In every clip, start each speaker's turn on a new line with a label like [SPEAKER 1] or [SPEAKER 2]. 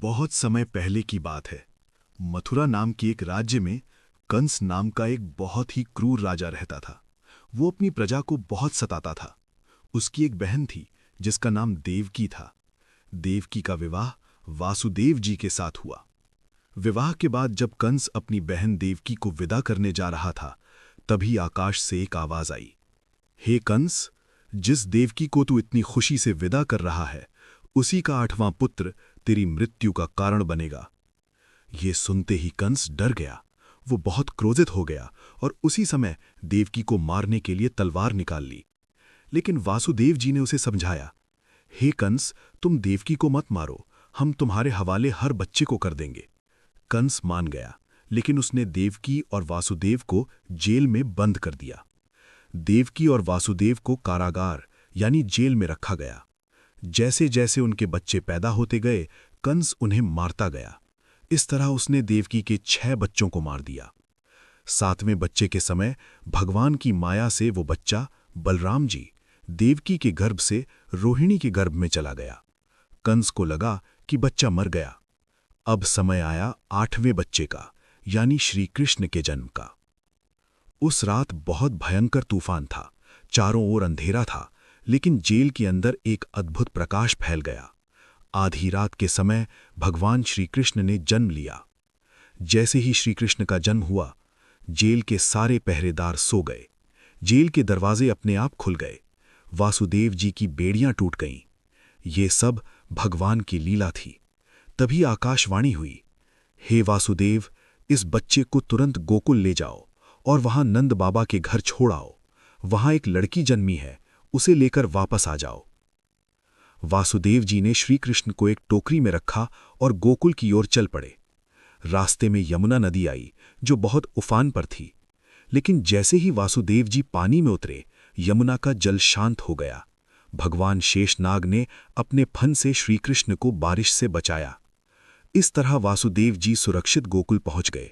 [SPEAKER 1] बहुत समय पहले की बात है। मथुरा नाम के एक राज्य में कंस नाम का एक बहुत ही क्रूर राजा रहता था। वो अपनी प्रजा को बहुत सताता था। उसकी एक बहन थी जिसका नाम देवकी था। देवकी का विवाह वासुदेव जी के साथ हुआ। विवाह के बाद जब कंस अपनी बहन देवकी को विदा करने जा रहा था, तभी आकाश से एक आवाज आई, हे कंस, जिस देवकी को तू इतनी खुशी से विदा कर रहा है, उसी का 8वां पुत्र तेरी मृत्यु का कारण बनेगा। ये सुनते ही कंस डर गया। वो बहुत क्रोधित हो गया और उसी समय देवकी को मारने के लिए तलवार निकाल ली। लेकिन वासुदेव जी ने उसे समझाया, हे कंस, तुम देवकी को मत मारो, हम तुम्हारे हवाले हर बच्चे को कर देंगे। कंस मान गया, लेकिन उसने देवकी और वासुदेव को जेल में बंद कर दिया। देवकी और वासुदेव को कारागार यानी जेल में रखा गया। जैसे जैसे उनके बच्चे पैदा होते गए, कंस उन्हें मारता गया। इस तरह उसने देवकी के 6 बच्चों को मार दिया। 7वें बच्चे के समय भगवान की माया से वो बच्चा बलराम जी देवकी के गर्भ से रोहिणी के गर्भ में चला गया। कंस को लगा कि बच्चा मर गया। अब समय आया 8वें बच्चे का, यानी श्री कृष्ण के जन्म का। उस रात बहुत भयंकर तूफान था। चारों ओर अंधेरा था, लेकिन जेल के अंदर एक अद्भुत प्रकाश फैल गया। आधी रात के समय भगवान श्री कृष्ण ने जन्म लिया। जैसे ही श्री कृष्ण का जन्म हुआ, जेल के सारे पहरेदार सो गए। जेल के दरवाजे अपने आप खुल गए। वासुदेव जी की बेड़ियां टूट गईं। ये सब भगवान की लीला थी। तभी आकाशवाणी हुई, हे वासुदेव, इस बच्चे को तुरंत गोकुल ले जाओ और वहां नंद बाबा के घर छोड़ आओ। वहां एक लड़की जन्मी है, उसे लेकर वापस आ जाओ। वासुदेव जी ने श्री कृष्ण को एक टोकरी में रखा और गोकुल की ओर चल पड़े। रास्ते में यमुना नदी आई, जो बहुत उफान पर थी। लेकिन जैसे ही वासुदेव जी पानी में उतरे, यमुना का जल शांत हो गया। भगवान शेषनाग ने अपने फन से श्री कृष्ण को बारिश से बचाया। इस तरह वासुदेव जी सुरक्षित गोकुल पहुंच गए।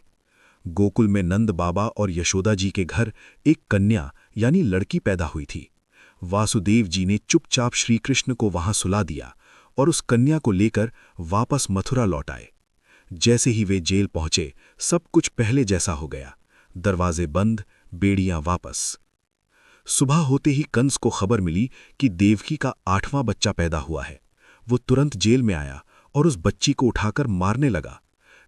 [SPEAKER 1] गोकुल में नंद बाबा और यशोदा जी के घर एक कन्या यानी लड़की पैदा हुई थी। वासुदेव जी ने चुपचाप श्री कृष्ण को वहां सुला दिया और उस कन्या को लेकर वापस मथुरा लौट आए। जैसे ही वे जेल पहुंचे, सब कुछ पहले जैसा हो गया। दरवाजे बंद, बेड़ियां वापस। सुबह होते ही कंस को खबर मिली कि देवकी का 8वां बच्चा पैदा हुआ है। वो तुरंत जेल में आया और उस बच्ची को उठाकर मारने लगा।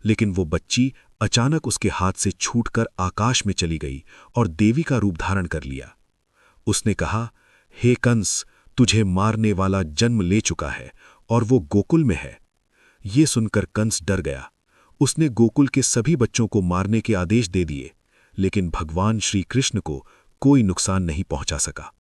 [SPEAKER 1] लेकिन वो बच्ची अचानक उसके हाथ से छूटकर आकाश में चली गई और देवी का रूप धारण कर लिया। उसने कहा, हे कंस, तुझे मारने वाला जन्म ले चुका है और वो गोकुल में है। ये सुनकर कंस डर गया। उसने गोकुल के सभी बच्चों को मारने के आदेश दे दिए, लेकिन भगवान श्री कृष्ण को कोई नुकसान नहीं पहुंचा सका।